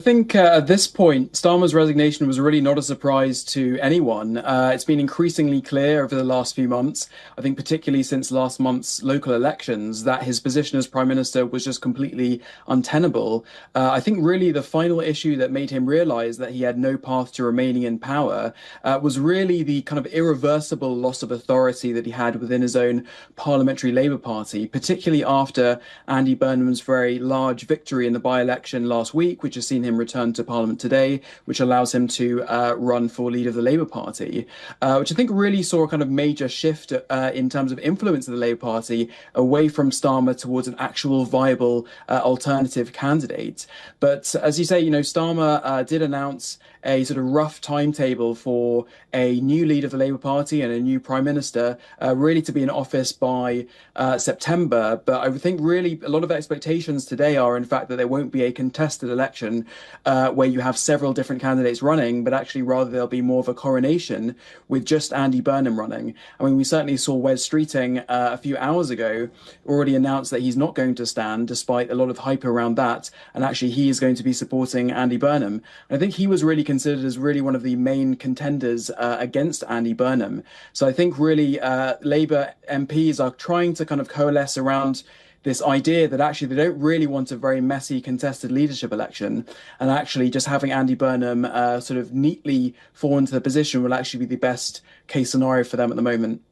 I think at this point, Starmer's resignation was really not a surprise to anyone. It's been increasingly clear over the last few months, I think particularly since last month's local elections, that his position as Prime Minister was just completely untenable. I think really the final issue that made him realise that he had no path to remaining in power was really the kind of irreversible loss of authority that he had within his own parliamentary Labour Party, particularly after Andy Burnham's very large victory in the by-election last week, which has seen him return to Parliament today, which allows him to run for leader of the Labour Party, which I think really saw a kind of major shift in terms of influence of the Labour Party away from Starmer towards an actual viable alternative candidate. But as you say, Starmer did announce a sort of rough timetable for a new leader of the Labour Party and a new Prime Minister, really to be in office by September. But I would think really a lot of expectations today are, in fact, that there won't be a contested election where you have several different candidates running, but actually rather there'll be more of a coronation with just Andy Burnham running. I mean, we certainly saw Wes Streeting a few hours ago already announced that he's not going to stand, despite a lot of hype around that, and actually he is going to be supporting Andy Burnham. And I think he was really considered as really one of the main contenders against Andy Burnham. So I think really Labour MPs are trying to kind of coalesce around this idea that actually they don't really want a very messy contested leadership election, and actually just having Andy Burnham sort of neatly fall into the position will actually be the best case scenario for them at the moment.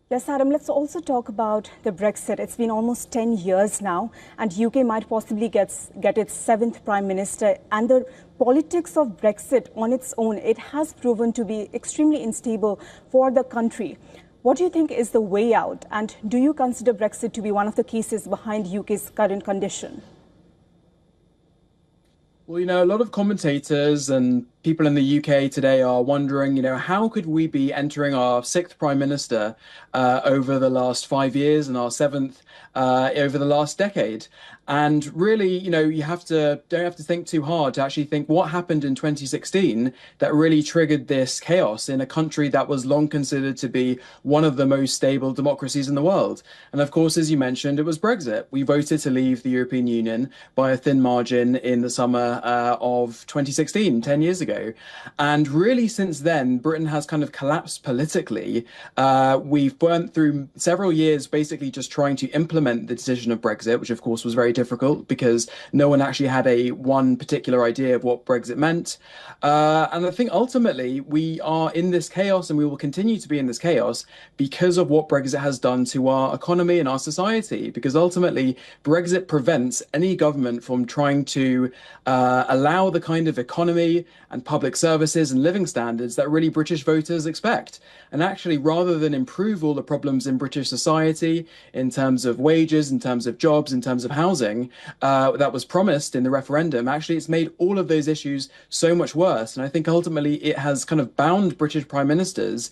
Yes, Adam, let's also talk about the Brexit. It's been almost 10 years now, and UK might possibly get its seventh Prime Minister. And the politics of Brexit on its own, it has proven to be extremely unstable for the country. What do you think is the way out? And do you consider Brexit to be one of the cases behind UK's current condition? Well, a lot of commentators and people in the UK today are wondering, how could we be entering our sixth Prime Minister over the last 5 years and our seventh over the last decade? And really, you don't have to think too hard to actually think what happened in 2016 that really triggered this chaos in a country that was long considered to be one of the most stable democracies in the world. And of course, as you mentioned, it was Brexit. We voted to leave the European Union by a thin margin in the summer of 2016, 10 years ago. And really, since then, Britain has kind of collapsed politically. We've burnt through several years basically just trying to implement the decision of Brexit, which of course was very difficult because no one actually had one particular idea of what Brexit meant. And I think ultimately we are in this chaos, and we will continue to be in this chaos because of what Brexit has done to our economy and our society. Because ultimately Brexit prevents any government from trying to allow the kind of economy and public services and living standards that really British voters expect. And actually, rather than improve all the problems in British society in terms of wages, in terms of jobs, in terms of housing that was promised in the referendum, actually it's made all of those issues so much worse. And I think ultimately it has kind of bound British prime ministers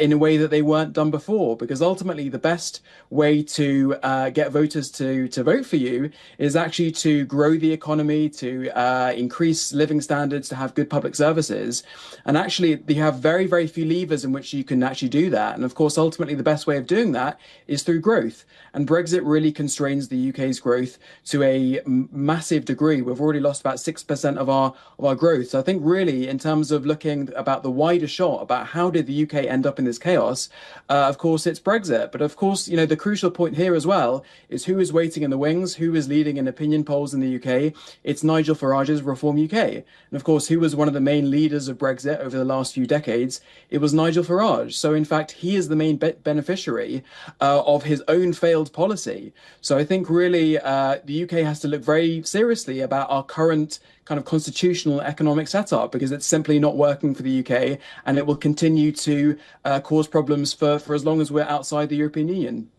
in a way that they weren't done before, because ultimately the best way to get voters to vote for you is actually to grow the economy, to increase living standards, to have good public services. And actually you have very, very few levers in which you can actually do that. And of course, ultimately the best way of doing that is through growth. And Brexit really constrains the UK's growth to a massive degree. We've already lost about 6% of our growth. So I think really in terms of looking about the wider shot about how did the UK end up in this chaos, of course it's Brexit. But of course, the crucial point here as well is who is waiting in the wings, who is leading in opinion polls in the UK. It's Nigel Farage's Reform UK. And of course, who was one of the main leaders of Brexit over the last few decades? It was Nigel Farage. So in fact, he is the main beneficiary of his own failed policy. So I think really the UK has to look very seriously about our current kind of constitutional economic setup, because it's simply not working for the UK, and it will continue to cause problems for as long as we're outside the European Union.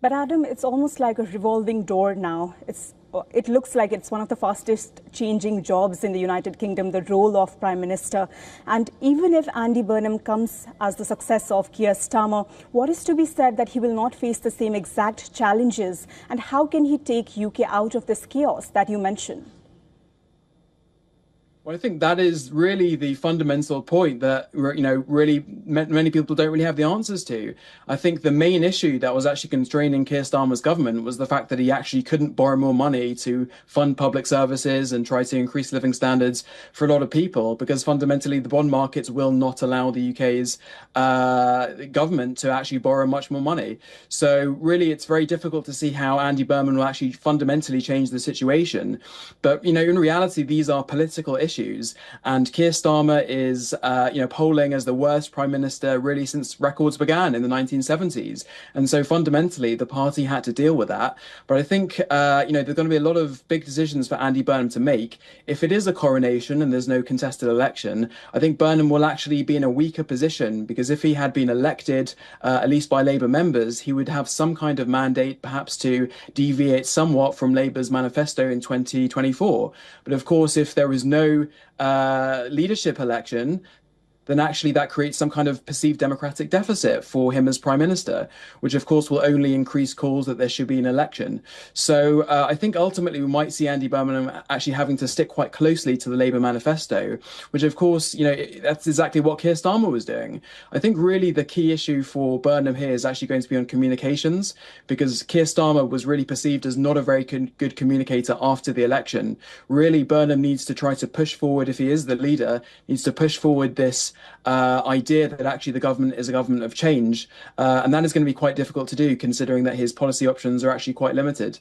But Adam, it's almost like a revolving door now. It looks like it's one of the fastest changing jobs in the United Kingdom, the role of Prime Minister. And even if Andy Burnham comes as the successor of Keir Starmer, what is to be said that he will not face the same exact challenges? And how can he take UK out of this chaos that you mentioned? Well, I think that is really the fundamental point that, really many people don't really have the answers to. I think the main issue that was actually constraining Keir Starmer's government was the fact that he actually couldn't borrow more money to fund public services and try to increase living standards for a lot of people, because fundamentally the bond markets will not allow the UK's government to actually borrow much more money. So really, it's very difficult to see how Andy Burnham will actually fundamentally change the situation. But, in reality, these are political issues. And Keir Starmer is, polling as the worst prime minister really since records began in the 1970s. And so fundamentally, the party had to deal with that. But I think, there's going to be a lot of big decisions for Andy Burnham to make. If it is a coronation and there's no contested election, I think Burnham will actually be in a weaker position, because if he had been elected, at least by Labour members, he would have some kind of mandate perhaps to deviate somewhat from Labour's manifesto in 2024. But of course, if there is no leadership election, then actually that creates some kind of perceived democratic deficit for him as prime minister, which of course will only increase calls that there should be an election. So I think ultimately we might see Andy Burnham actually having to stick quite closely to the Labour manifesto, which of course, that's exactly what Keir Starmer was doing. I think really the key issue for Burnham here is actually going to be on communications, because Keir Starmer was really perceived as not a very good communicator after the election. Really, Burnham needs to try to push forward, if he is the leader, needs to push forward this idea that actually the government is a government of change. And that is going to be quite difficult to do, considering that his policy options are actually quite limited.